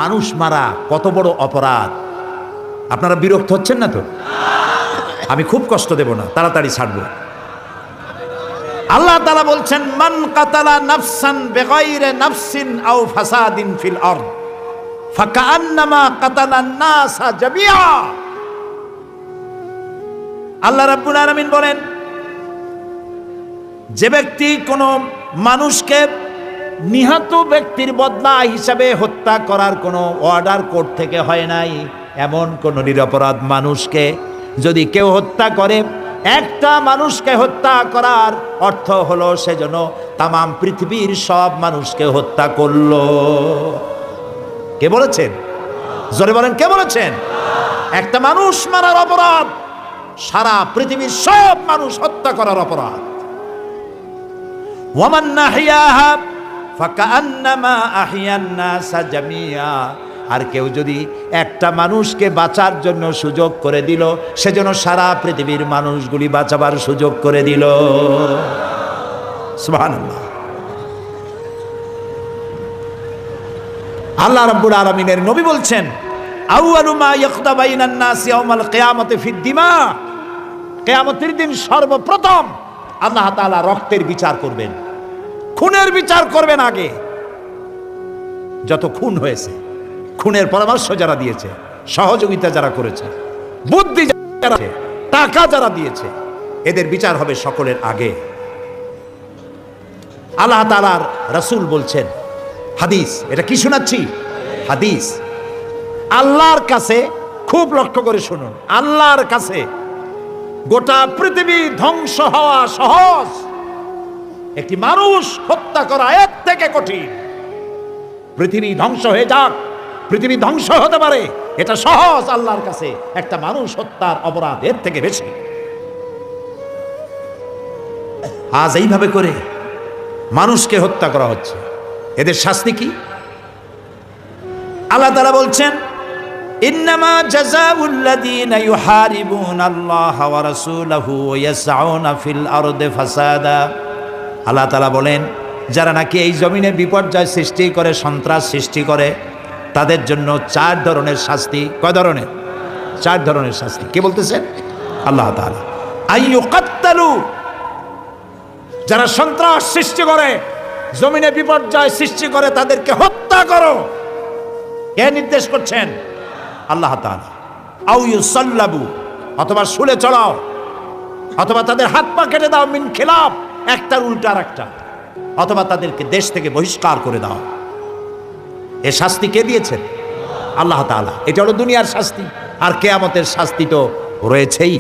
মানুষ মারা কত বড় অপরাধ। আপনারা বিরক্ত হচ্ছেন না তো? আমি খুব কষ্ট দেব না, তাড়াতাড়ি ছাড়বো। আল্লাহ তাআলা বলছেন, মান কাতালা নাফসান বিগাইরি নাফসিন আও ফাসাদিন ফিল আরদ ফাকান্নামা কাতালান নাসা জামিআ। আল্লাহ রাব্বুল আলামিন বলেন, যে ব্যক্তি কোনো মানুষকে নিহত ব্যক্তির বদলা হিসাবে হত্যা করার কোনো অর্ডার কোর্ট থেকে হয় নাই, এমন কোন নিরপরাধ মানুষকে যদি কেউ হত্যা করে, একটা মানুষকে হত্যা করার অর্থ হলো সেজন্য তামাম পৃথিবীর সব মানুষকে হত্যা করলো। কে বলেছেন? জোরে বলেন, কে বলেছেন? একটা মানুষ মারার অপরাধ সারা পৃথিবীর সব মানুষ হত্যা করার অপরাধ। ওয়ামান নাহিয়াহা ফাকান্নামা আহইয়ান নাসা জামিআ। আর কেউ যদি একটা মানুষকে বাঁচার জন্য সুযোগ করে দিল, সেজন্য সারা পৃথিবীর মানুষগুলি বাঁচাবার সুযোগ করে দিল। সুবহানাল্লাহ। আল্লাহ রাব্বুল আলামিনের নবী বলছেন, আউয়ালু মা ইয়াকদা বাইনান নাস ইয়াউমাল কিয়ামাতি ফিদ দিমা। কিয়ামতের দিন সর্বপ্রথম আল্লাহ তাআলা রক্তের বিচার করবেন, খুনের বিচার করবেন। আগে যত খুন হয়েছে, খুনের পরামর্শ যারা দিয়েছে, সহযোগিতা যারা করেছে, বুদ্ধি যারা, টাকা যারা দিয়েছে, এদের বিচার হবে সকলের আগে। আল্লাহ তাআলার রাসূল বলছেন, হাদিস, এটা কি শোনাচ্ছি? হাদিস। আল্লাহর কাছে, খুব লক্ষ্য করে শুনুন, আল্লাহর কাছে গোটা পৃথিবী ধ্বংস হওয়া সহজ, একটি মানুষ হত্যা করা এর থেকে কঠিন। পৃথিবী ধ্বংস হয়ে যাক, পৃথিবী ধ্বংস হতে পারে, এটা সহজ আল্লাহর কাছে। একটা মানুষ হত্যার অপরাধ এর থেকে বেশি। আজ এইভাবে করে মানুষকে হত্যা করা হচ্ছে, এদের শাস্তি কি? আল্লাহ তাআলা বলছেন, ইন্নামা জাযাউল লাযীনা ইউহারিবুনাল্লাহা ওয়া রাসূলাহু ওয়া ইয়াসআউনা ফিল আরদি ফাসাদা। আল্লাহ তাআলা বলেন, যারা নাকি এই জমিনে বিপর্যয় সৃষ্টি করে, সন্ত্রাস সৃষ্টি করে, তাদের জন্য 4 ধরনের শাস্তি। কয় ধরনের? 4 ধরনের শাস্তি। কে বলতেছেন? আল্লাহ তাআলা। আইয়ুকাত্তালু, যারা সন্ত্রাস সৃষ্টি করে, জমিনে বিপর্যয় সৃষ্টি করে, তাদেরকে হত্যা করো। কে নির্দেশ করছেন? আল্লাহ তাআলা। আও ইউসাল্লাবু, অথবা শুলে চড়াও, অথবা তাদের হাত পা কেটে দাও, মিন খিলাফ, একটার উল্টা আরেকটা, অথবা তাদেরকে দেশ থেকে বহিষ্কার করে দাও। এ শাস্তি কে দিয়েছেন? আল্লাহ তাআলা। এটা হলো দুনিয়ার শাস্তি, আর কিয়ামতের শাস্তি তো রয়েছেই।